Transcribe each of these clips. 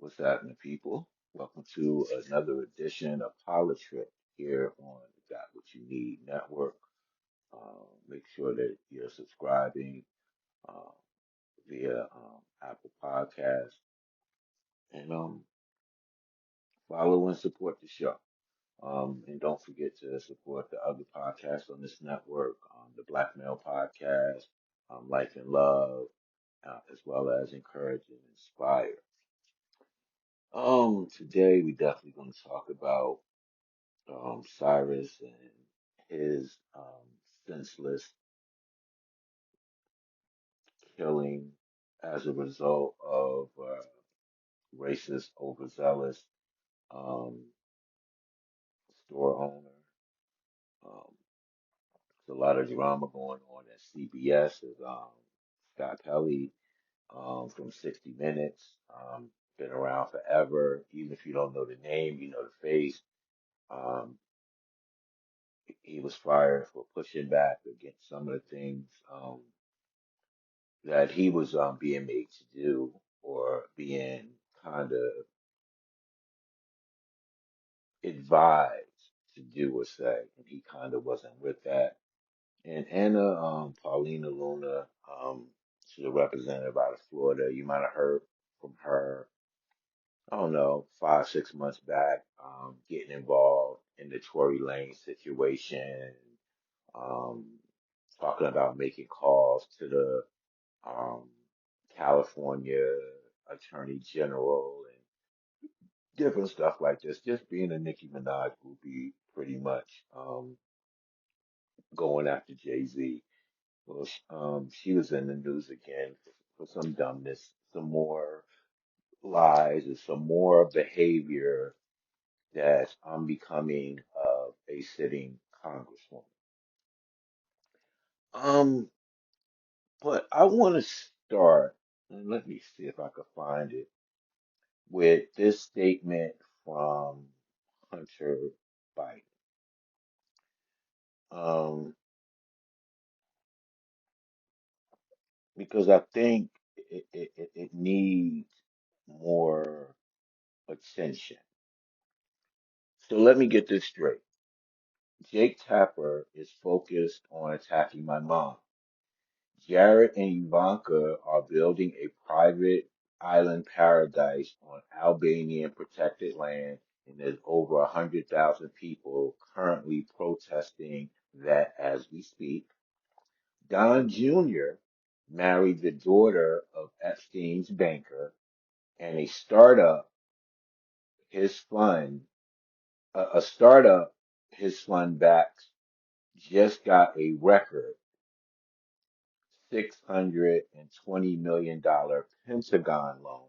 What's happening, people? Welcome to another edition of Politrip here on the Got What You Need Network. Make sure that you're subscribing uh, via Apple Podcasts and follow and support the show. And don't forget to support the other podcasts on this network, the Black Male Podcast, Life and Love, as well as Encourage and Inspire. Today we definitely going to talk about Cyrus and his senseless killing as a result of racist, overzealous um, store owner. Um, there's a lot of drama going on at CBS. Is Scott Pelley from 60 Minutes, been around forever. Even if you don't know the name, you know the face. Um, he was fired for pushing back against some of the things that he was being made to do or being kind of advised to do or say, and he kind of wasn't with that. And Anna, Paulina Luna, she's a representative out of Florida. You might have heard from her, I don't know, 5, 6 months back, getting involved in the Tory Lane situation, um, talking about making calls to the um, California Attorney General and different stuff like this. Just being a Nicki Minaj groupie, pretty much, going after Jay-Z. Well, she was in the news again for some dumbness, some more lies, and some more behavior that I'm becoming a sitting congresswoman. Um, but I want to start, and let me see if I can find it, with this statement from Hunter Biden. Um, because I think it needs more attention. So let me get this straight. Jake Tapper is focused on attacking my mom. Jared and Ivanka are building a private island paradise on Albanian protected land, and there's over 100,000 people currently protesting that as we speak. Don Jr. married the daughter of Epstein's banker, and his fund, a startup his fund backs, just got a record $620 million Pentagon loan.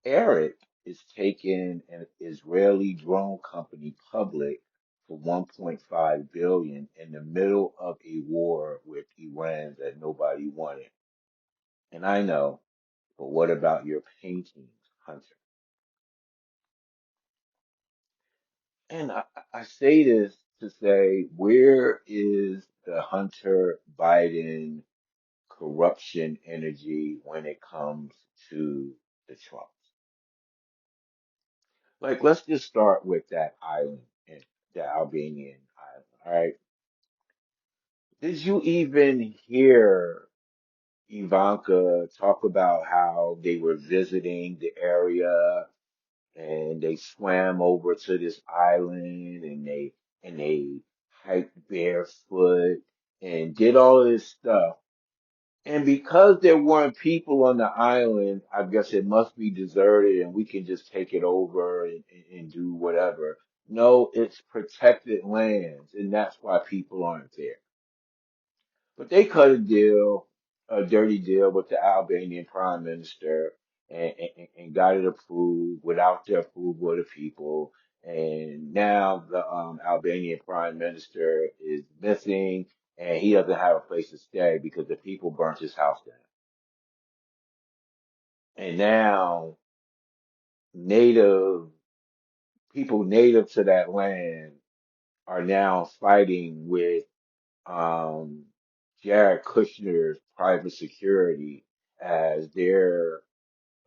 Eric is taking an Israeli drone company public for 1.5 billion in the middle of a war with Iran that nobody wanted. And I know, but what about your paintings, Hunter? And I say this to say, where is the Hunter Biden corruption energy when it comes to the Trumps? Like, let's just start with that island, and the Albanian island. All right. Did you even hear Ivanka talk about how they were visiting the area and they swam over to this island and they hiked barefoot and did all of this stuff. And because there weren't people on the island, I guess it must be deserted and we can just take it over and do whatever. No, it's protected lands, and that's why people aren't there. But they cut a dirty deal with the Albanian prime minister and got it approved without the approval of the people. And now the Albanian prime minister is missing and he doesn't have a place to stay because the people burnt his house down. And now native people native to that land are now fighting with um, Jared Kushner's private security as their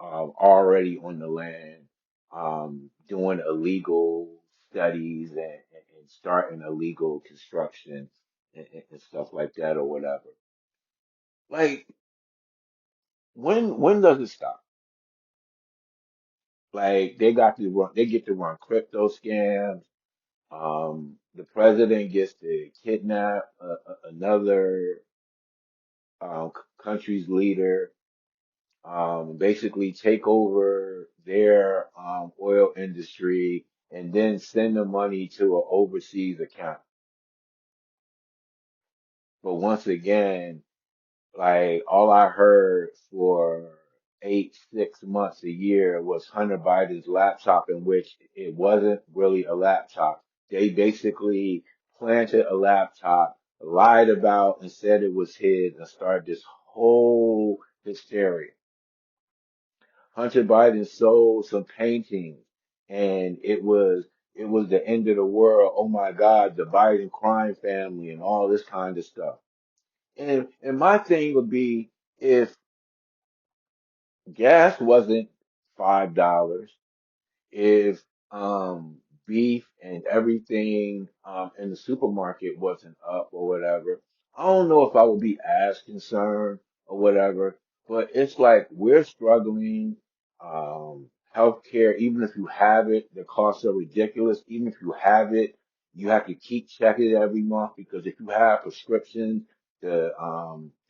already on the land, doing illegal studies and starting illegal construction and stuff like that or whatever. Like, when does it stop? Like, they get to run crypto scams. The president gets to kidnap another country's leader, basically take over their oil industry, and then send the money to an overseas account. But once again, like all I heard for 6 months, a year was Hunter Biden's laptop, in which it wasn't really a laptop. They basically planted a laptop, lied about and said it was his, and started this whole hysteria. Hunter Biden sold some paintings, and it was the end of the world. Oh my God, the Biden crime family and all this kind of stuff. And my thing would be, if gas wasn't $5, if beef and everything in the supermarket wasn't up or whatever, I don't know if I would be as concerned or whatever. But it's like we're struggling. Healthcare, even if you have it, the costs are ridiculous. Even if you have it, you have to keep checking it every month, because if you have prescriptions, the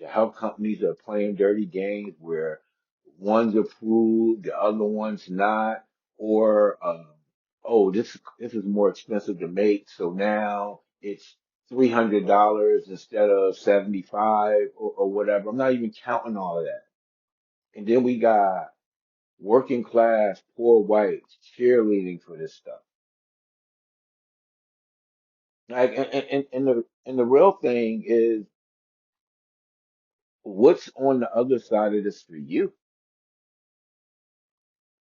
health companies are playing dirty games where one's approved, the other one's not, or oh, this is more expensive to make, so now it's $300 instead of 75 or whatever. I'm not even counting all of that. And then we got working class poor whites cheerleading for this stuff. Like, and the real thing is, what's on the other side of this for you?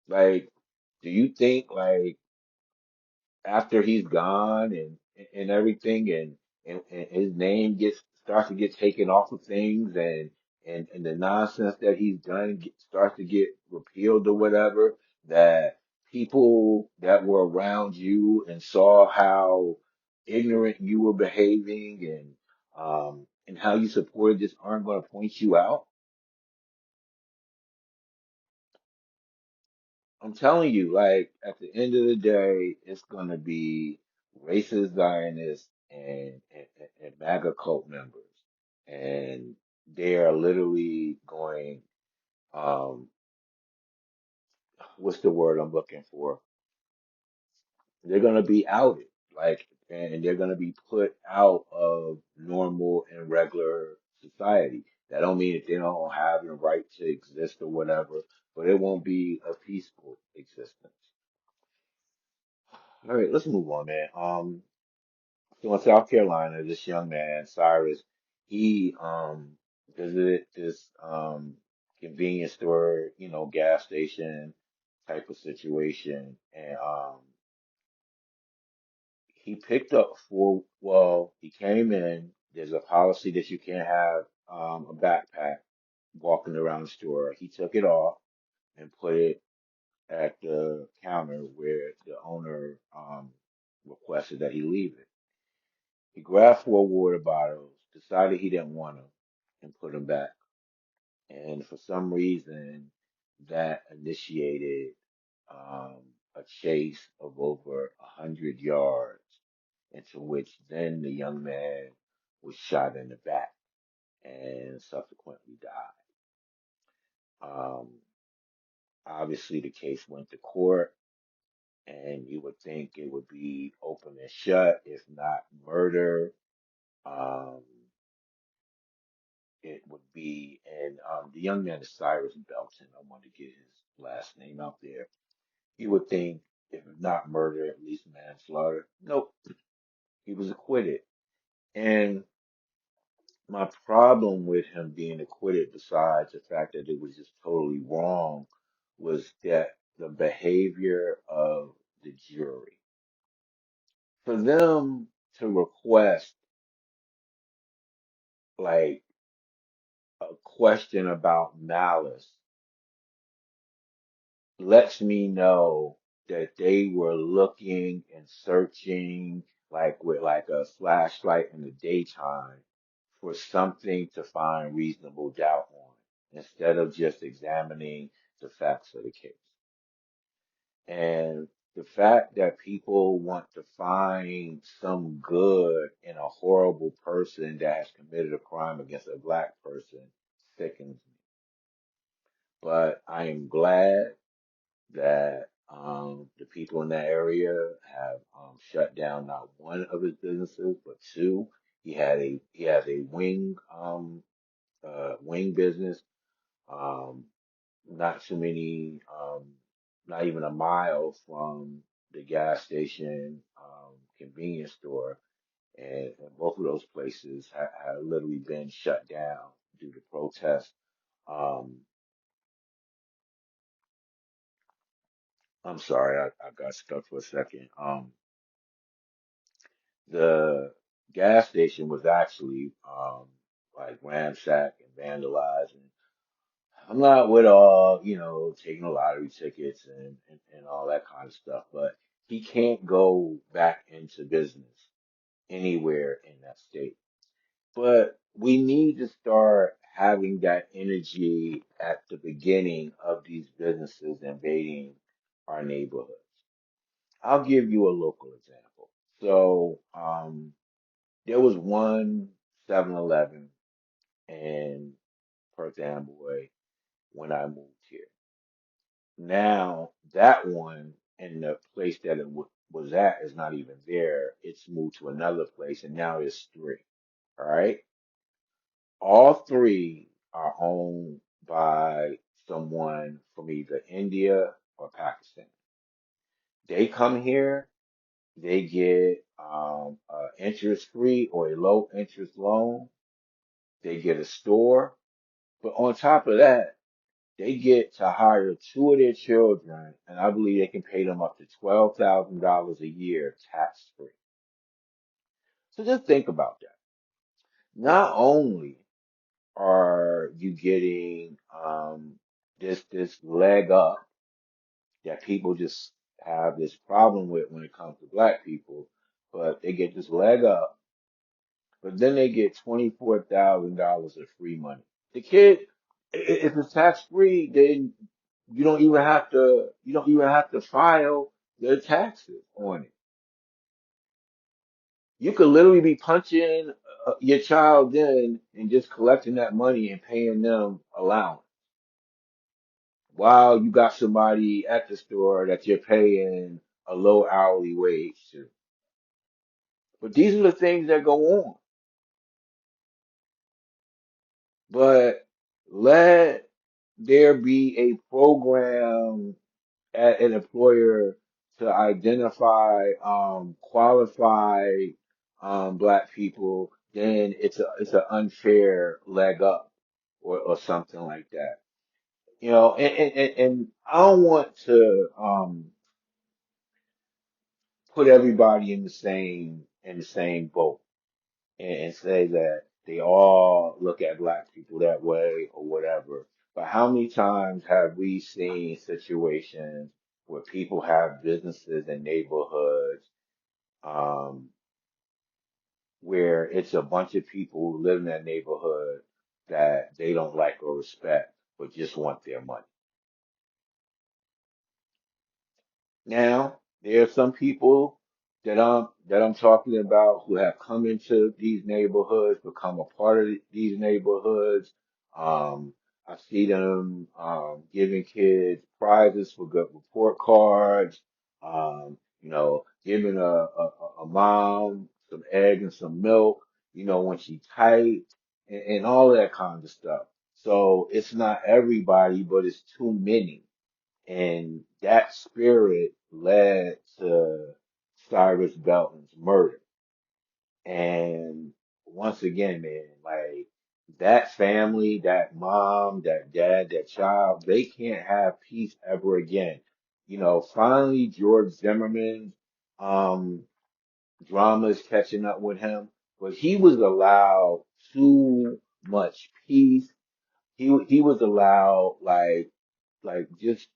Like, do you think, like, after he's gone and everything, and his name starts to get taken off of things, and the nonsense that he's done starts to get repealed or whatever, that people that were around you and saw how ignorant you were behaving, and how you supported this, aren't going to point you out? I'm telling you, like, at the end of the day, it's going to be racist Zionists and MAGA cult members. And they are literally going, um, what's the word I'm looking for? They're going to be outed, like, and they're going to be put out of normal and regular society. That don't mean that they don't have the right to exist or whatever, but it won't be a peaceful existence. All right, let's move on, man. So in South Carolina, this young man, Cyrus, he visited this convenience store, gas station type of situation, and he picked up he came in. There's a policy that you can't have a backpack walking around the store. He took it off and put it at the counter where the owner requested that he leave it. He grabbed 4 water bottles, decided he didn't want them, and put them back. And for some reason, that initiated a chase of over 100 yards, into which then the young man was shot in the back and subsequently died. Um, Obviously, the case went to court, and you would think it would be open and shut, if not murder. Um, it would be, and the young man is Cyrus Belton. I want to get his last name out there. You would think, if not murder, at least manslaughter. Nope, he was acquitted. And my problem with him being acquitted, besides the fact that it was just totally wrong, was that the behavior of the jury. For them to request, like, a question about malice lets me know that they were looking and searching like with like a flashlight in the daytime for something to find reasonable doubt on instead of just examining the facts of the case. And the fact that people want to find some good in a horrible person that has committed a crime against a black person sickens me. But I am glad that the people in that area have shut down not one of his businesses, but two. He has a wing business. Um, not too many, not even a mile from the gas station, convenience store, and both of those places have literally been shut down due to protests. Um, I'm sorry, I got stuck for a second. The gas station was actually like ransacked and vandalized, and I'm not with all, taking the lottery tickets and all that kind of stuff, but he can't go back into business anywhere in that state. But we need to start having that energy at the beginning of these businesses invading our neighborhoods. I'll give you a local example. So, there was one 7-Eleven in Perth Amboy when I moved here. Now that one and the place that it was at is not even there. It's moved to another place, and now there's three. All right, all three are owned by someone from either India or Pakistan. They come here, they get interest free or a low interest loan. They get a store, but on top of that, they get to hire two of their children, and I believe they can pay them up to $12,000 a year tax free. So just think about that. Not only are you getting this leg up that people just have this problem with when it comes to black people, but they get this leg up, but then they get $24,000 of free money. The kid, if it's tax free, then you don't even have to file the taxes on it. You could literally be punching your child in and just collecting that money and paying them allowance while you got somebody at the store that you're paying a low hourly wage to. But these are the things that go on. But let there be a program at an employer to identify qualified black people, then it's an unfair leg up or something like that. And I don't want to put everybody in the same boat and say that they all look at black people that way or whatever. But how many times have we seen situations where people have businesses and neighborhoods um, where it's a bunch of people who live in that neighborhood that they don't like or respect, but just want their money? Now, there are some people that I'm talking about who have come into these neighborhoods, become a part of these neighborhoods. Um, I see them giving kids prizes for good report cards. Giving a mom some eggs and some milk. When she tight and all that kind of stuff. So it's not everybody, but it's too many. And that spirit led to Cyrus Belton's murder. And once again, man, like that family, that mom, that dad, that child, they can't have peace ever again. Finally, George Zimmerman's um, drama is catching up with him, but he was allowed too much peace. He was allowed like just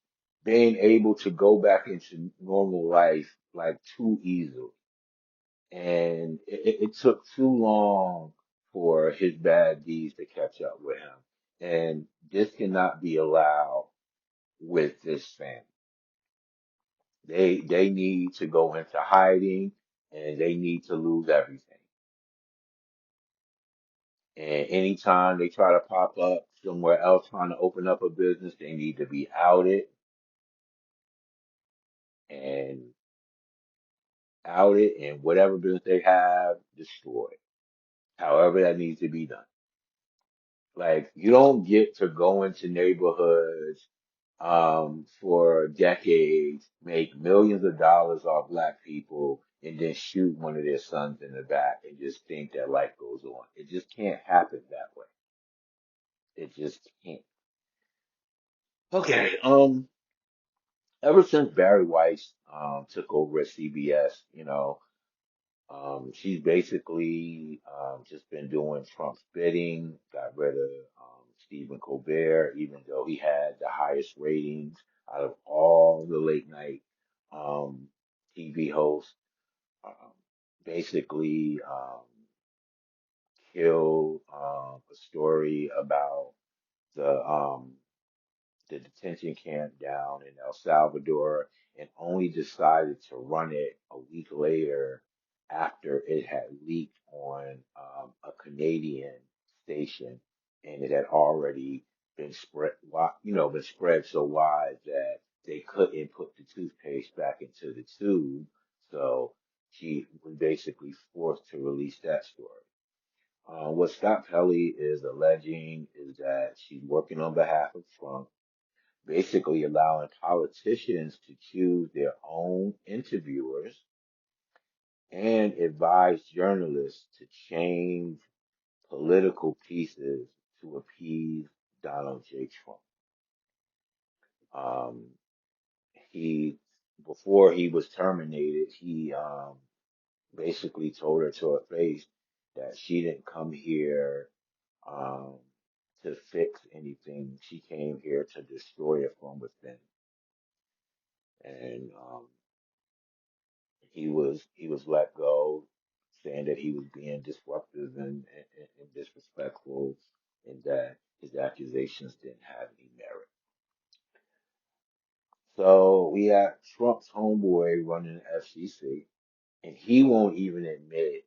being able to go back into normal life like too easily. And it took too long for his bad deeds to catch up with him. And this cannot be allowed with this family. They need to go into hiding and they need to lose everything. And anytime they try to pop up somewhere else trying to open up a business, they need to be outed and outed and whatever business they have destroyed. However that needs to be done. Like you don't get to go into neighborhoods for decades, make millions of dollars off black people, and then shoot one of their sons in the back and just think that life goes on. It just can't happen that way. It just can't. Okay, ever since Barry Weiss took over at CBS, she's basically just been doing Trump's bidding, got rid of Stephen Colbert, even though he had the highest ratings out of all the late night um, TV hosts. Um, basically, killed a story about the the detention camp down in El Salvador and only decided to run it a week later after it had leaked on a Canadian station and it had already been spread, been spread so wide that they couldn't put the toothpaste back into the tube. So she was basically forced to release that story. What Scott Pelley is alleging is that she's working on behalf of Trump, basically allowing politicians to choose their own interviewers and advise journalists to change political pieces to appease Donald J. Trump. Um, he, before he was terminated, he basically told her to her face that she didn't come here um, to fix anything. She came here to destroy it from within. And he was let go, saying that he was being disruptive and disrespectful, and that his accusations didn't have any merit. So we have Trump's homeboy running the FCC, and he won't even admit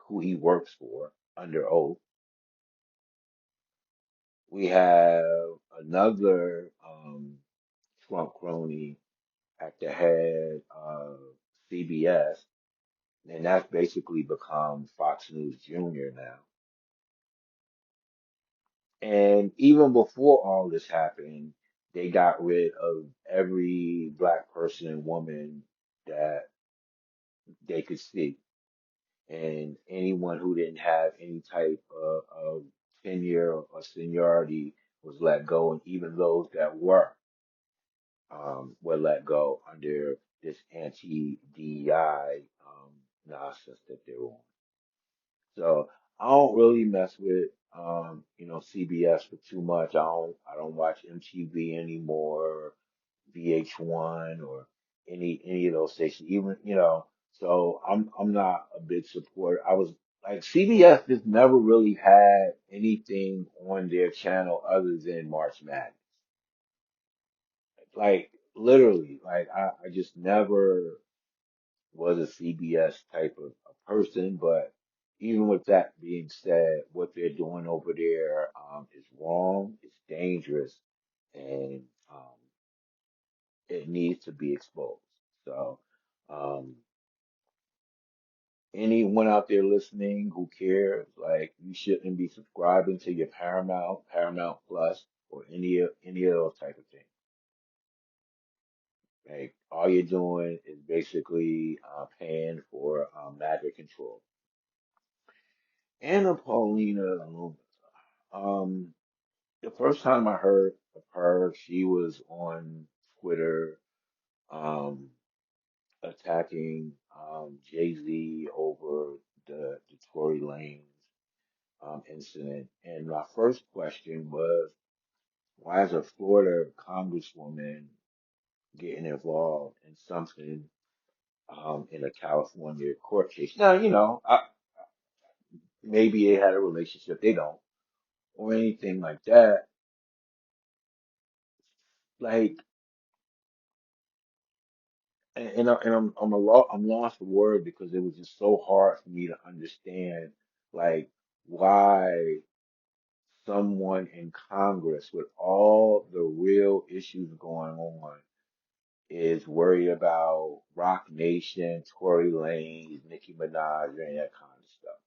who he works for under oath. We have another Trump crony at the head of CBS, and that's basically become Fox News Junior now. And even before all this happened, they got rid of every black person and woman that they could see. And anyone who didn't have any type of tenure or seniority was let go. And even those that were let go under this anti-DEI nonsense that they're on. So I don't really mess with CBS for too much. I don't watch MTV anymore, VH1 or any of those stations. Even so I'm not a big supporter. I was like CBS just never really had anything on their channel other than March Madness. Like literally, like I just never was a CBS type of person, but even with that being said, what they're doing over there is wrong, it's dangerous, and it needs to be exposed. So, um, anyone out there listening who cares, like you shouldn't be subscribing to your Paramount, Paramount Plus, or any of those type of things. Like all you're doing is basically paying for magic control. Anna Paulina, um, the first time I heard of her, she was on Twitter, um, attacking Jay-Z over the Tory Lanez incident. And my first question was, why why is a Florida congresswoman getting involved in something in a California court case? Now, maybe they had a relationship, they don't, or anything like that. Like, I'm lost for word because it was just so hard for me to understand, like, why someone in Congress with all the real issues going on is worried about Rock Nation, Tory Lanez, Nicki Minaj, and that kind of stuff.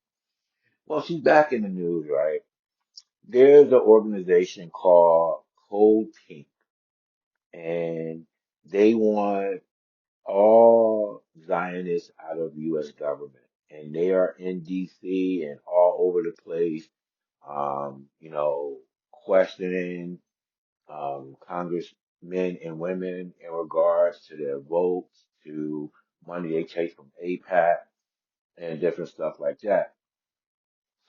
Well, she's back in the news, right? There's an organization called Cold Pink, and they want all Zionists out of U.S. government, and they are in D.C. and all over the place, questioning congressmen and women in regards to their votes, to money they take from APAC, and different stuff like that.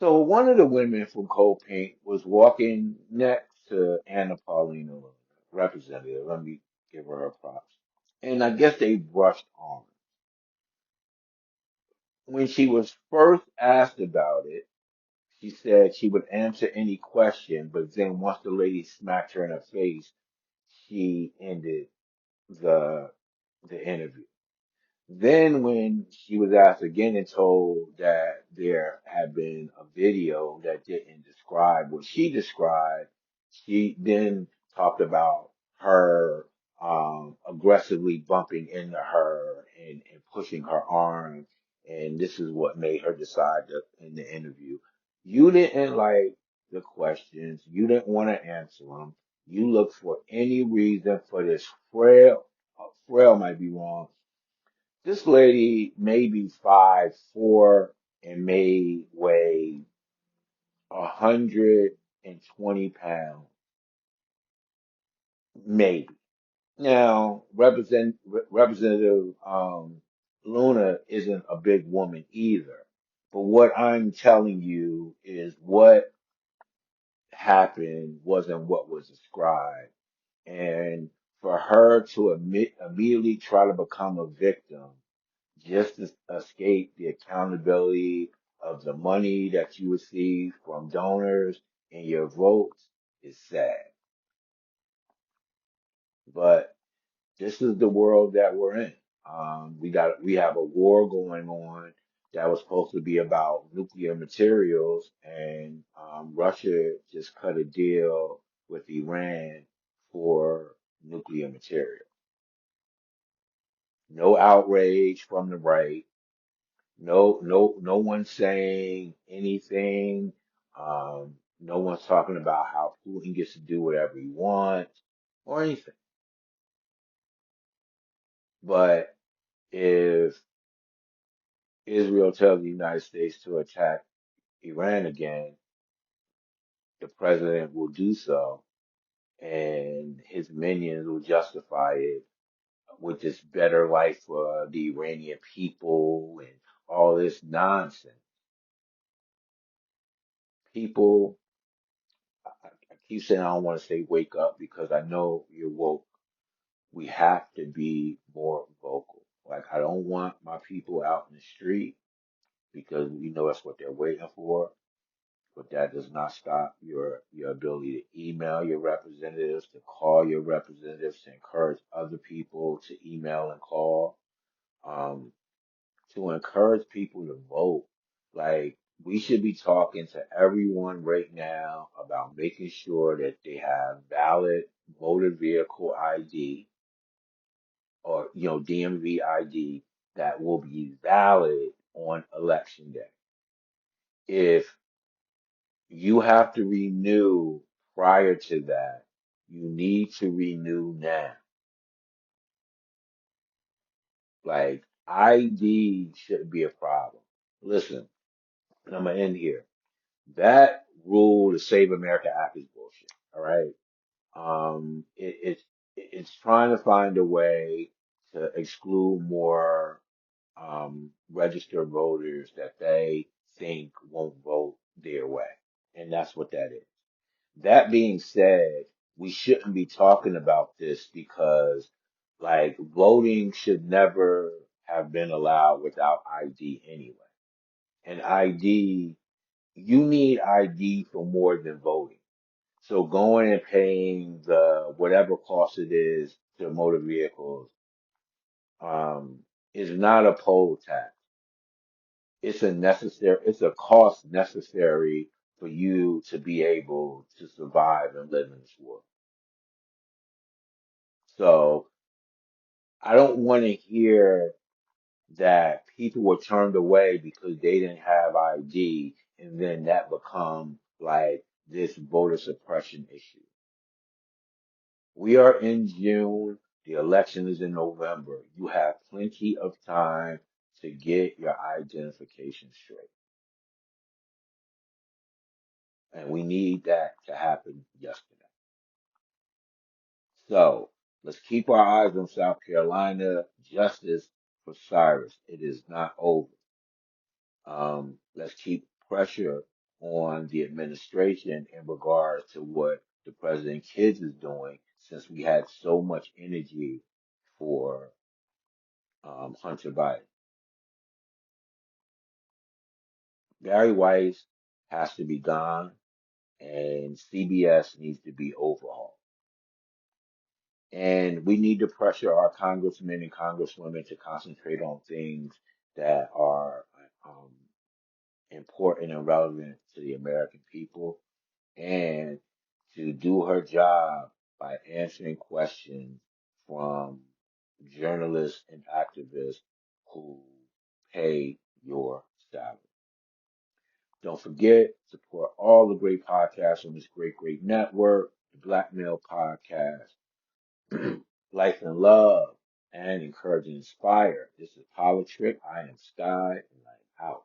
So one of the women from Cold Pink was walking next to Anna Paulina, representative. Let me give her props. And I guess they brushed on. When she was first asked about it, she said she would answer any question, but then once the lady smacked her in her face, she ended the the interview. Then, when she was asked again and told that there had been a video that didn't describe what she described, she then talked about her aggressively bumping into her and pushing her arm, and this is what made her decide to, in the interview. You didn't like the questions, you didn't want to answer them. You looked for any reason for this frail might be wrong, this lady may be 5'4" and may weigh 120 pounds, maybe. Now, Representative Luna isn't a big woman either. But what I'm telling you is what happened wasn't what was described. And for her to immediately try to become a victim just to escape the accountability of the money that you receive from donors and your votes is sad. But this is the world that we're in. We have a war going on that was supposed to be about nuclear materials, and Russia just cut a deal with Iran for nuclear material. No outrage from the right. No one's saying anything. No one's talking about how Putin gets to do whatever he wants or anything. But if Israel tells the United States to attack Iran again, the president will do so, and his minions will justify it with this better life for the Iranian people and all this nonsense. People, I keep saying I don't want to say wake up because I know you're woke. We have to be more vocal. Like, I don't want my people out in the street because we know that's what they're waiting for. But that does not stop your ability to email your representatives, to call your representatives, to encourage other people to email and call, um, to encourage people to vote. Like, we should be talking to everyone right now about making sure that they have valid motor vehicle ID, or DMV ID, that will be valid on election day. If you have to renew prior to that, you need to renew now. Like, ID shouldn't be a problem. Listen, and I'm gonna end here. That rule, the Save America Act, is bullshit. All right. It's trying to find a way to exclude more registered voters that they think won't vote their way. And that's what that is. That being said, we shouldn't be talking about this because like voting should never have been allowed without ID anyway. And ID, you need ID for more than voting. So going and paying the whatever cost it is to motor vehicles um, is not a poll tax. It's a cost necessary for you to be able to survive and live in this world. So I don't want to hear that people were turned away because they didn't have ID, and then that become like this voter suppression issue. We are in June. The election is in November. You have plenty of time to get your identification straight. And we need that to happen yesterday. So let's keep our eyes on South Carolina. Justice for Cyrus. It is not over. Let's keep pressure on the administration in regards to what the president kids is doing since we had so much energy for Hunter Biden. Bari Weiss has to be gone and CBS needs to be overhauled. And we need to pressure our congressmen and congresswomen to concentrate on things that are um, important and relevant to the American people and to do her job by answering questions from journalists and activists who pay your salary. Don't forget, support all the great podcasts on this great network, the Black Male Podcast, Life and Love, and Encourage and Inspire. This is Politrick. I am Sky, and I'm out.